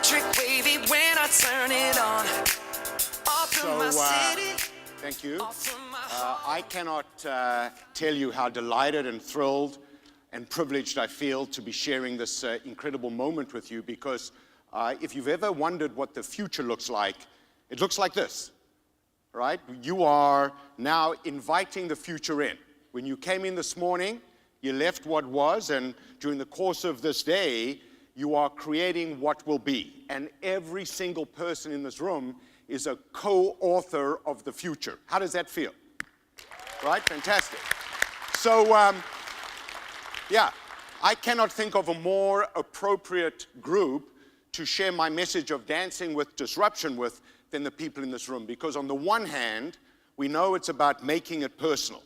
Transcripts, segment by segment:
electric wavy when I turn it on. Off from my city. Thank you. I cannot tell you how delighted and thrilled and privileged I feel to be sharing this incredible moment with you, because if you've ever wondered what the future looks like, it looks like this, right? You are now inviting the future in. When you came in this morning, you left what was, and during the course of this day, you are creating what will be. And every single person in this room is a co-author of the future. How does that feel? Right? Fantastic. So, yeah, I cannot think of a more appropriate group to share my message of dancing with disruption with than the people in this room. Because on the one hand, we know it's about making it personal.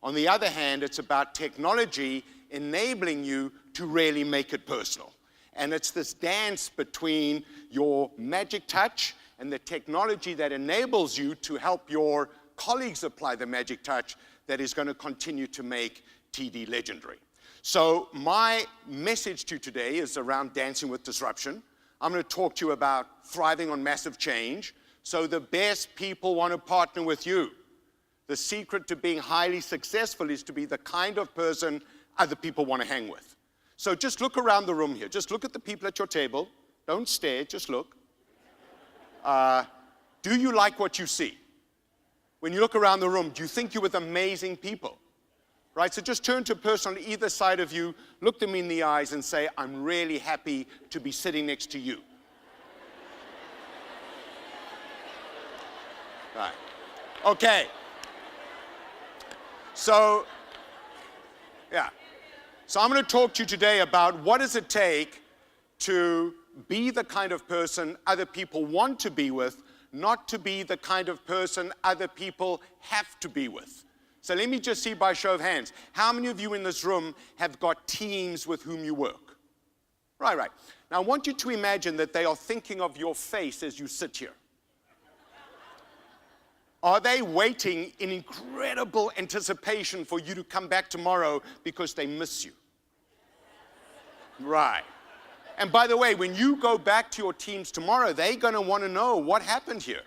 On the other hand, it's about technology enabling you to really make it personal. And it's this dance between your magic touch and the technology that enables you to help your colleagues apply the magic touch that is going to continue to make TD legendary. So my message to you today is around dancing with disruption. I'm going to talk to you about thriving on massive change. So the best people want to partner with you. The secret to being highly successful is to be the kind of person other people want to hang with. So just look around the room here. Just look at the people at your table. Don't stare, just look. Do you like what you see? When you look around the room, do you think you're with amazing people? Right, so just turn to a person on either side of you, look them in the eyes and say, I'm really happy to be sitting next to you. Right, okay. So, yeah. So I'm going to talk to you today about what does it take to be the kind of person other people want to be with, not to be the kind of person other people have to be with. So let me just see by show of hands, how many of you in this room have got teams with whom you work? Right. Now I want you to imagine that they are thinking of your face as you sit here. Are they waiting in incredible anticipation for you to come back tomorrow because they miss you? Right. And by the way, when you go back to your teams tomorrow, they're going to want to know what happened here.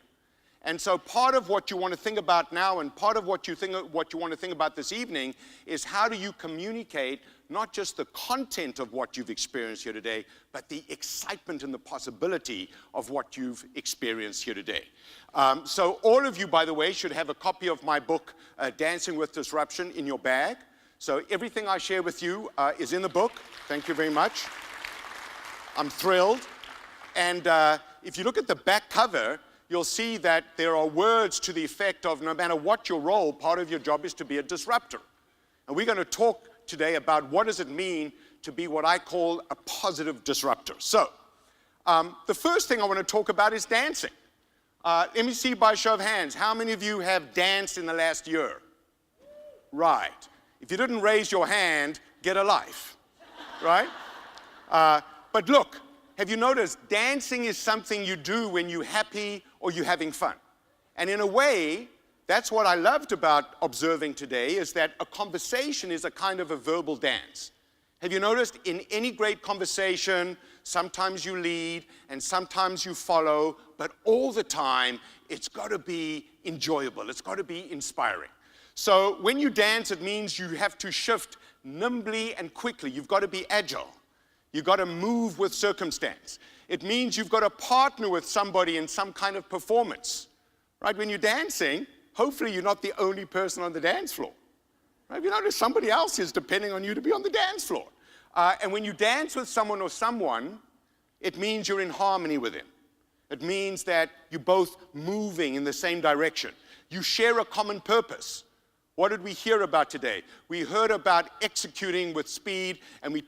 And so part of what you want to think about now and part of what you want to think about this evening is how do you communicate not just the content of what you've experienced here today, but the excitement and the possibility of what you've experienced here today. So all of you, by the way, should have a copy of my book, Dancing with Disruption, in your bag. So everything I share with you is in the book. Thank you very much. I'm thrilled. And if you look at the back cover, you'll see that there are words to the effect of no matter what your role, part of your job is to be a disruptor. And we're going to talk today about what does it mean to be what I call a positive disruptor. So, the first thing I want to talk about is dancing. Let me see by show of hands, how many of you have danced in the last year? Right. If you didn't raise your hand, get a life. Right? But look, have you noticed dancing is something you do when you're happy or you're having fun? And in a way, that's what I loved about observing today, is that a conversation is a kind of a verbal dance. Have you noticed in any great conversation, sometimes you lead and sometimes you follow, but all the time, it's got to be enjoyable. It's got to be inspiring. So when you dance, it means you have to shift nimbly and quickly. You've got to be agile. You've got to move with circumstance. It means you've got to partner with somebody in some kind of performance. Right? When you're dancing, hopefully you're not the only person on the dance floor. Right? You notice somebody else is depending on you to be on the dance floor. And when you dance with someone or someone, it means you're in harmony with them. It means that you're both moving in the same direction. You share a common purpose. What did we hear about today? We heard about executing with speed, and we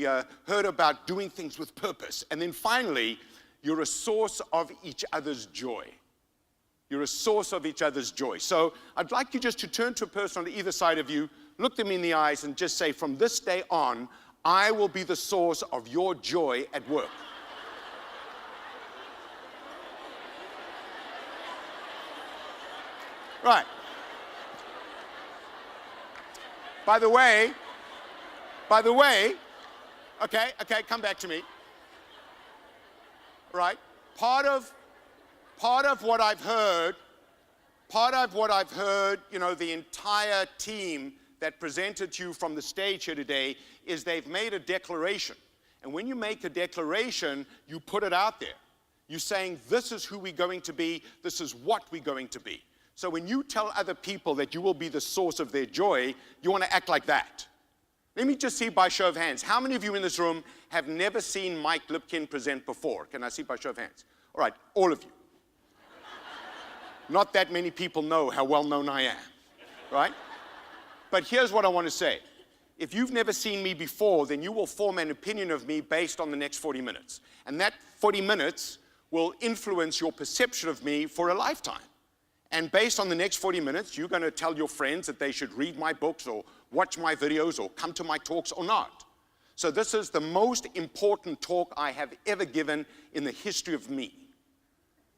heard about doing things with purpose. And then finally, you're a source of each other's joy. You're a source of each other's joy. So I'd like you just to turn to a person on either side of you, look them in the eyes, and just say, from this day on, I will be the source of your joy at work. Right. By the way, okay, come back to me. right? Part of what I've heard, you know, the entire team that presented to you from the stage here today is they've made a declaration. And when you make a declaration, you put it out there. You're saying, this is who we're going to be, this is what we're going to be. So when you tell other people that you will be the source of their joy, you want to act like that. Let me just see by show of hands. How many of you in this room have never seen Mike Lipkin present before? Can I see by show of hands? All right, all of you. Not that many people know how well known I am, right? But here's what I want to say. If you've never seen me before, then you will form an opinion of me based on the next 40 minutes. And that 40 minutes will influence your perception of me for a lifetime. And based on the next 40 minutes, you're going to tell your friends that they should read my books or watch my videos or come to my talks or not. So this is the most important talk I have ever given in the history of me.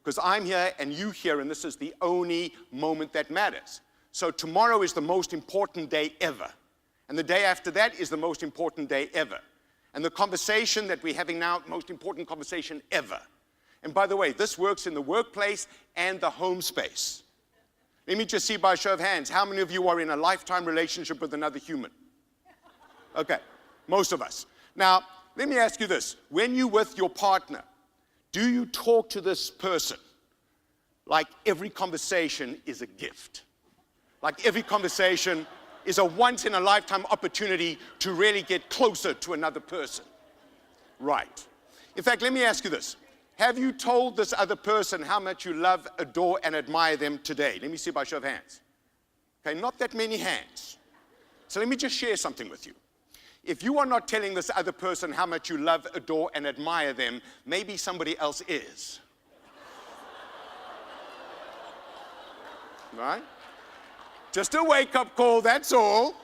Because I'm here and you here, and this is the only moment that matters. So tomorrow is the most important day ever. And the day after that is the most important day ever. And the conversation that we're having now, most important conversation ever. And by the way, this works in the workplace and the home space. Let me just see by a show of hands, how many of you are in a lifetime relationship with another human? Okay, most of us. Now, let me ask you this. When you're with your partner, do you talk to this person like every conversation is a gift? Like every conversation is a once-in-a-lifetime opportunity to really get closer to another person? Right. In fact, let me ask you this. Have you told this other person how much you love, adore, and admire them today? Let me see by show of hands. Okay, not that many hands. So let me just share something with you. If you are not telling this other person how much you love, adore, and admire them, maybe somebody else is. Right? Just a wake-up call, that's all.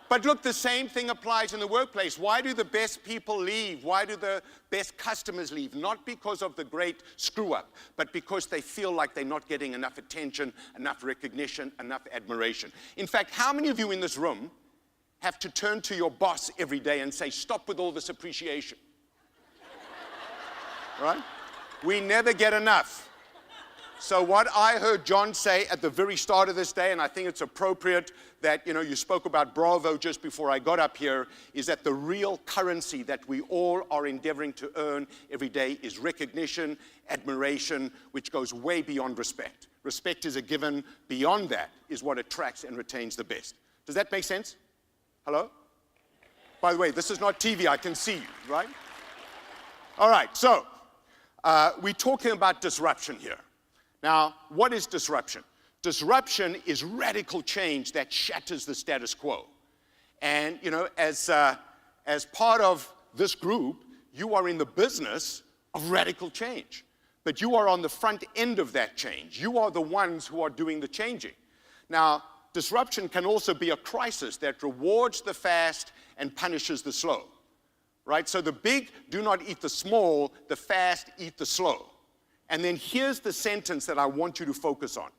But look, the same thing applies in the workplace. Why do the best people leave? Why do the best customers leave? Not because of the great screw-up, but because they feel like they're not getting enough attention, enough recognition, enough admiration. In fact, how many of you in this room have to turn to your boss every day and say, stop with all this appreciation? Right? We never get enough. So what I heard John say at the very start of this day, and I think it's appropriate that, you know, you spoke about Bravo just before I got up here, is that the real currency that we all are endeavoring to earn every day is recognition, admiration, which goes way beyond respect. Respect is a given. Beyond that is what attracts and retains the best. Does that make sense? Hello? By the way, this is not TV. I can see you, right? All right, so we're talking about disruption here. Now, what is disruption? Disruption is radical change that shatters the status quo. And, you know, as part of this group, you are in the business of radical change. But you are on the front end of that change. You are the ones who are doing the changing. Now, disruption can also be a crisis that rewards the fast and punishes the slow. Right? So the big do not eat the small, the fast eat the slow. And then here's the sentence that I want you to focus on.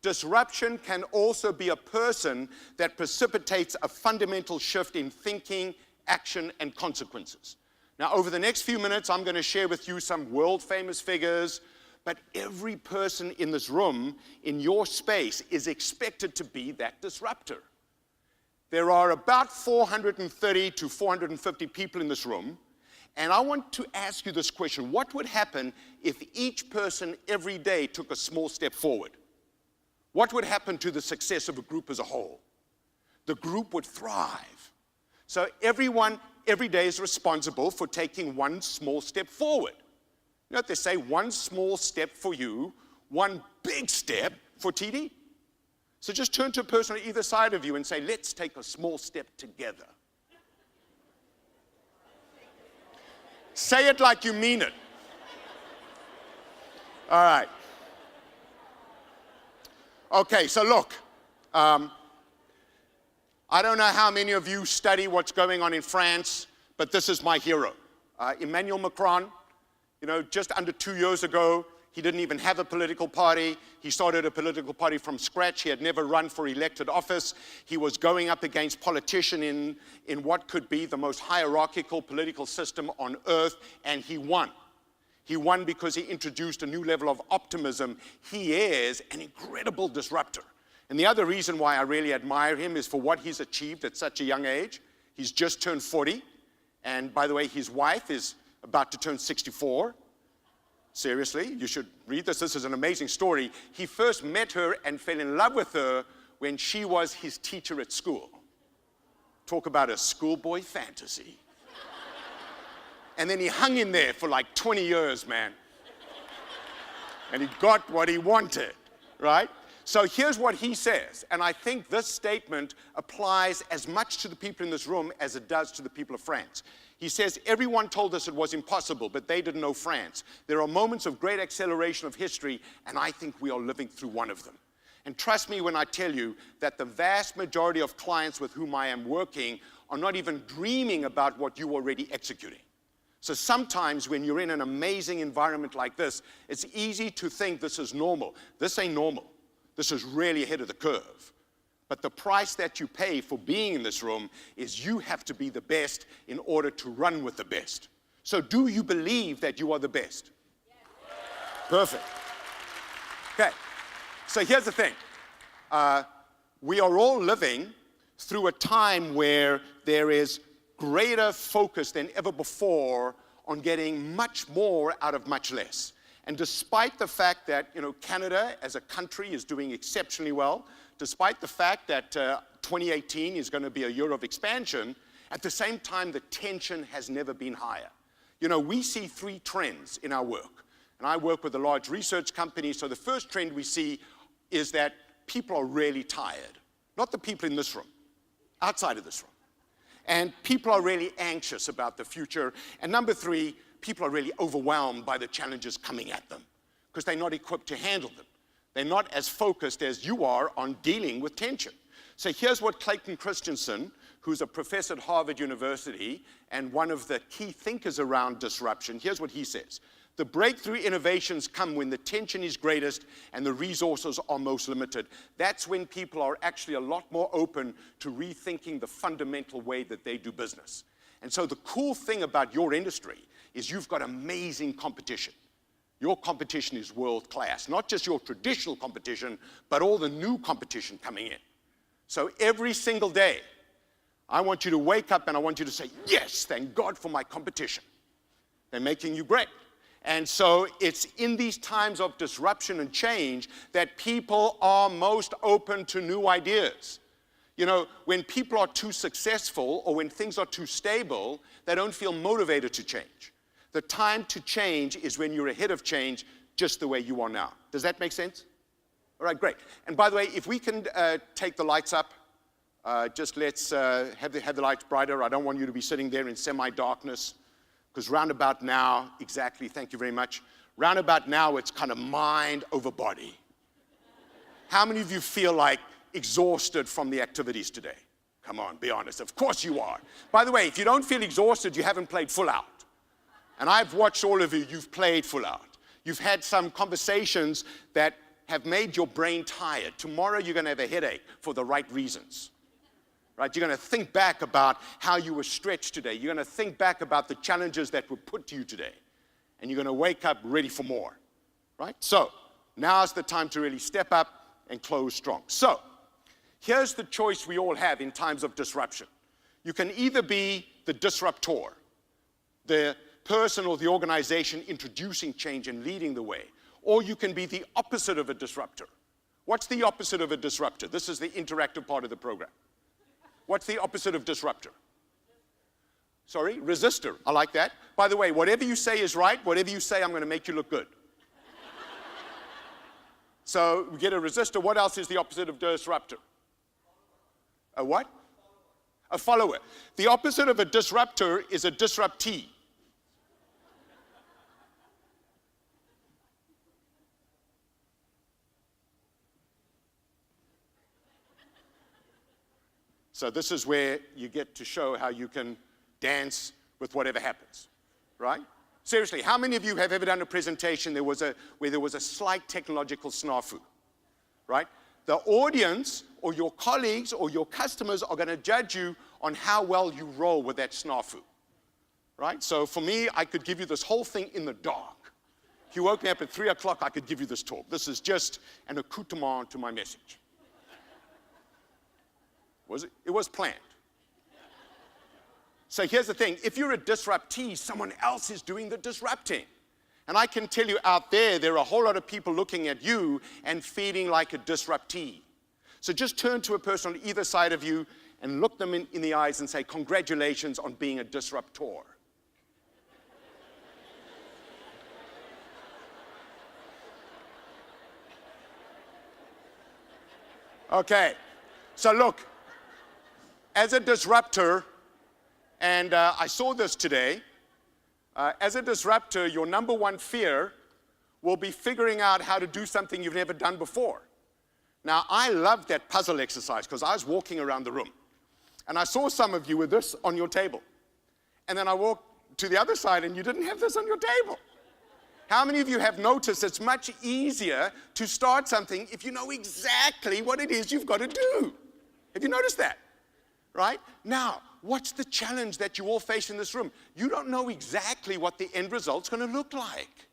Disruption can also be a person that precipitates a fundamental shift in thinking, action, and consequences. Now, over the next few minutes, I'm going to share with you some world-famous figures, but every person in this room, in your space, is expected to be that disruptor. There are about 430 to 450 people in this room. And I want to ask you this question. What would happen if each person every day took a small step forward? What would happen to the success of a group as a whole? The group would thrive. So everyone every day is responsible for taking one small step forward. You know what they say? One small step for you, one big step for TD. So just turn to a person on either side of you and say, let's take a small step together. Say it like you mean it. All right. Okay, so look. I don't know how many of you study what's going on in France, but this is my hero. Emmanuel Macron, you know, just under 2 years ago, he didn't even have a political party. He started a political party from scratch. He had never run for elected office. He was going up against politicians in what could be the most hierarchical political system on earth, and he won. He won because he introduced a new level of optimism. He is an incredible disruptor. And the other reason why I really admire him is for what he's achieved at such a young age. He's just turned 40. And by the way, his wife is about to turn 64. Seriously, you should read this. This is an amazing story. He first met her and fell in love with her when she was his teacher at school. Talk about a schoolboy fantasy. And then he hung in there for like 20 years, man. And he got what he wanted, right? So here's what he says, and I think this statement applies as much to the people in this room as it does to the people of France. He says, everyone told us it was impossible, but they didn't know France. There are moments of great acceleration of history, and I think we are living through one of them. And trust me when I tell you that the vast majority of clients with whom I am working are not even dreaming about what you're already executing. So sometimes when you're in an amazing environment like this, it's easy to think this is normal. This ain't normal. This is really ahead of the curve. But the price that you pay for being in this room is you have to be the best in order to run with the best. So do you believe that you are the best? Yes. Perfect. Okay. So here's the thing. We are all living through a time where there is greater focus than ever before on getting much more out of much less. And despite the fact that, Canada as a country is doing exceptionally well, despite the fact that 2018 is going to be a year of expansion, at the same time, the tension has never been higher. We see three trends in our work. And I work with a large research company, so the first trend we see is that people are really tired. Not the people in this room, outside of this room. And people are really anxious about the future. And number three, people are really overwhelmed by the challenges coming at them because they're not equipped to handle them. They're not as focused as you are on dealing with tension. So here's what Clayton Christensen, who's a professor at Harvard University and one of the key thinkers around disruption, here's what he says. The breakthrough innovations come when the tension is greatest and the resources are most limited. That's when people are actually a lot more open to rethinking the fundamental way that they do business. And so the cool thing about your industry is you've got amazing competition. Your competition is world class, not just your traditional competition, but all the new competition coming in. So every single day, I want you to wake up and I want you to say, yes, thank God for my competition. They're making you great. And so it's in these times of disruption and change that people are most open to new ideas. When people are too successful or when things are too stable, they don't feel motivated to change. The time to change is when you're ahead of change, just the way you are now. Does that make sense? All right, great. And by the way, if we can take the lights up, just let's have the lights brighter. I don't want you to be sitting there in semi-darkness. Because round about now, exactly, thank you very much. Round about now, it's kind of mind over body. How many of you feel like exhausted from the activities today? Come on, be honest. Of course you are. By the way, if you don't feel exhausted, you haven't played full out. And I've watched all of you, you've played full out. You've had some conversations that have made your brain tired. Tomorrow you're going to have a headache for the right reasons. Right? You're going to think back about how you were stretched today. You're going to think back about the challenges that were put to you today. And you're going to wake up ready for more. Right? So, now's the time to really step up and close strong. So, here's the choice we all have in times of disruption. You can either be the disruptor, the person or the organization introducing change and leading the way, or you can be the opposite of a disruptor. What's the opposite of a disruptor? This is the interactive part of the program. What's the opposite of disruptor? Sorry, resistor. I like that. By the way, whatever you say is right. Whatever you say, I'm going to make you look good. So we get a resistor. What else is the opposite of disruptor? A what? A follower. The opposite of a disruptor is a disruptee. So this is where you get to show how you can dance with whatever happens, right? Seriously, how many of you have ever done a presentation where there was a slight technological snafu, right? The audience or your colleagues or your customers are going to judge you on how well you roll with that snafu, right? So for me, I could give you this whole thing in the dark, If you woke me up at 3 o'clock, I could give you this talk. This is just an accoutrement to my message. Was it? It was planned. So here's the thing. If you're a disruptee, someone else is doing the disrupting. And I can tell you out there are a whole lot of people looking at you and feeling like a disruptee. So just turn to a person on either side of you and look them in the eyes and say, congratulations on being a disruptor. Okay, so look, as a disruptor, and I saw this today, as a disruptor, your number one fear will be figuring out how to do something you've never done before. Now, I loved that puzzle exercise because I was walking around the room, and I saw some of you with this on your table. And then I walked to the other side, and you didn't have this on your table. How many of you have noticed it's much easier to start something if you know exactly what it is you've got to do? Have you noticed that? Right? Now, what's the challenge that you all face in this room? You don't know exactly what the end result's going to look like.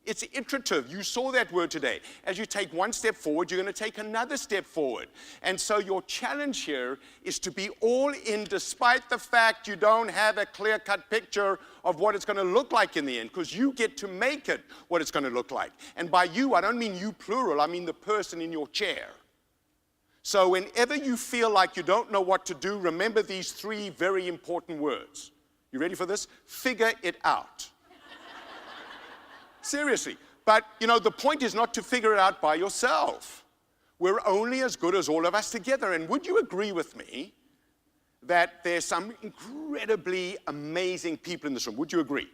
It's iterative. You saw that word today. As you take one step forward, you're going to take another step forward. And so your challenge here is to be all in despite the fact you don't have a clear-cut picture of what it's going to look like in the end, because you get to make it what it's going to look like. And by you, I don't mean you plural. I mean the person in your chair. So whenever you feel like you don't know what to do, remember these three very important words. You ready for this? Figure it out. Seriously. But, you know, the point is not to figure it out by yourself. We're only as good as all of us together. And would you agree with me that there's some incredibly amazing people in this room? Would you agree?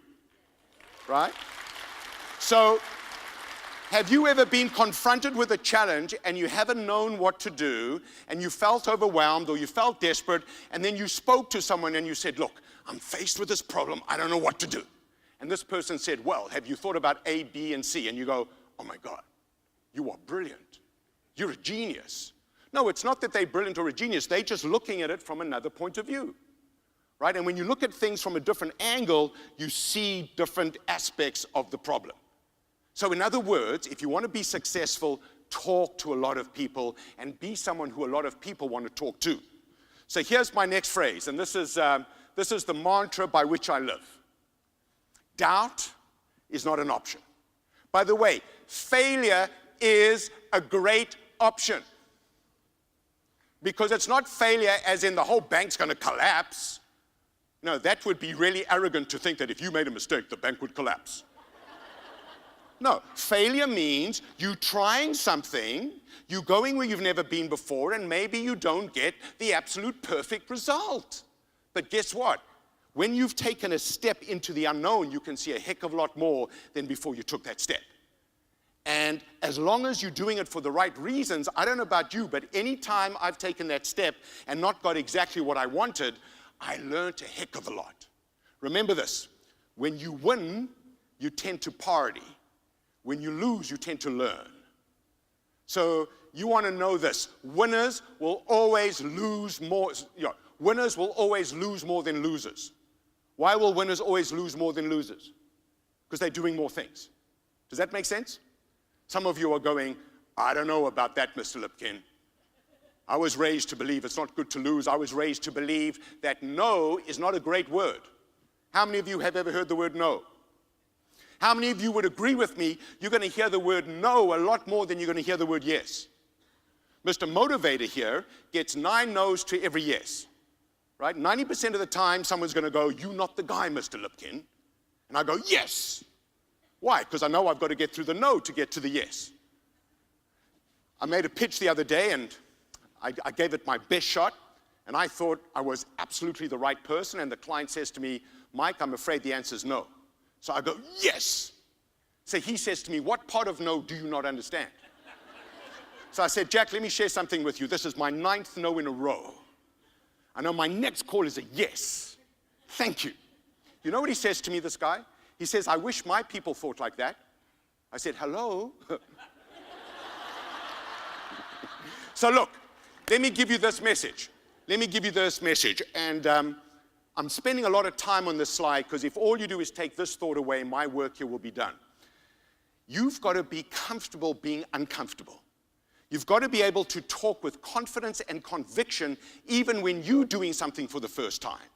Right? So, have you ever been confronted with a challenge and you haven't known what to do and you felt overwhelmed or you felt desperate and then you spoke to someone and you said, look, I'm faced with this problem. I don't know what to do. And this person said, well, have you thought about A, B, and C? And you go, oh my God, you are brilliant. You're a genius. No, it's not that they're brilliant or a genius. They're just looking at it from another point of view. Right? And when you look at things from a different angle, you see different aspects of the problem. So in other words, if you want to be successful, talk to a lot of people and be someone who a lot of people want to talk to. So here's my next phrase, and this is the mantra by which I live. Doubt is not an option. By the way, failure is a great option. Because it's not failure as in the whole bank's going to collapse. No, that would be really arrogant to think that if you made a mistake, the bank would collapse. No, failure means you trying something, you going where you've never been before, and maybe you don't get the absolute perfect result. But guess what? When you've taken a step into the unknown, you can see a heck of a lot more than before you took that step. And as long as you're doing it for the right reasons, I don't know about you, but any time I've taken that step and not got exactly what I wanted, I learned a heck of a lot. Remember this, when you win, you tend to party. When you lose, you tend to learn. So you want to know this, winners will always lose more, winners will always lose more than losers. Why will winners always lose more than losers? Because they're doing more things. Does that make sense? Some of you are going, I don't know about that, Mr. Lipkin. I was raised to believe it's not good to lose. I was raised to believe that no is not a great word. How many of you have ever heard the word no? How many of you would agree with me, you're going to hear the word no a lot more than you're going to hear the word yes? Mr. Motivator here gets 9 no's to every yes. Right? 90% of the time, someone's going to go, you're not the guy, Mr. Lipkin. And I go, yes. Why? Because I know I've got to get through the no to get to the yes. I made a pitch the other day, and I gave it my best shot, and I thought I was absolutely the right person, and the client says to me, Mike, I'm afraid the answer is no. So I go, yes. So he says to me, what part of no do you not understand? So I said, Jack, let me share something with you. This is my 9th no in a row. I know my next call is a yes. Thank you. You know what he says to me, this guy? He says, I wish my people thought like that. I said, hello? So look, let me give you this message. And I'm spending a lot of time on this slide because if all you do is take this thought away, my work here will be done. you've got to be comfortable being uncomfortable. You've got to be able to talk with confidence and conviction even when you're doing something for the first time.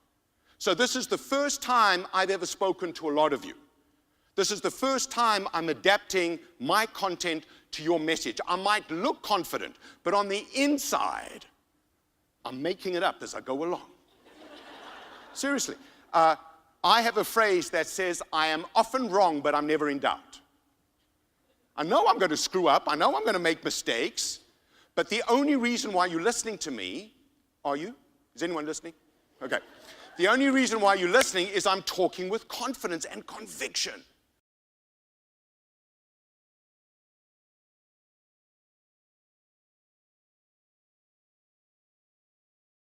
So this is the first time I've ever spoken to a lot of you. This is the first time I'm adapting my content to your message. I might look confident, but on the inside, I'm making it up as I go along. Seriously. I have a phrase that says, I am often wrong, but I'm never in doubt. I know I'm going to screw up. I know I'm going to make mistakes. But the only reason why you're listening to me, are you? Is anyone listening? Okay. The only reason why you're listening is I'm talking with confidence and conviction.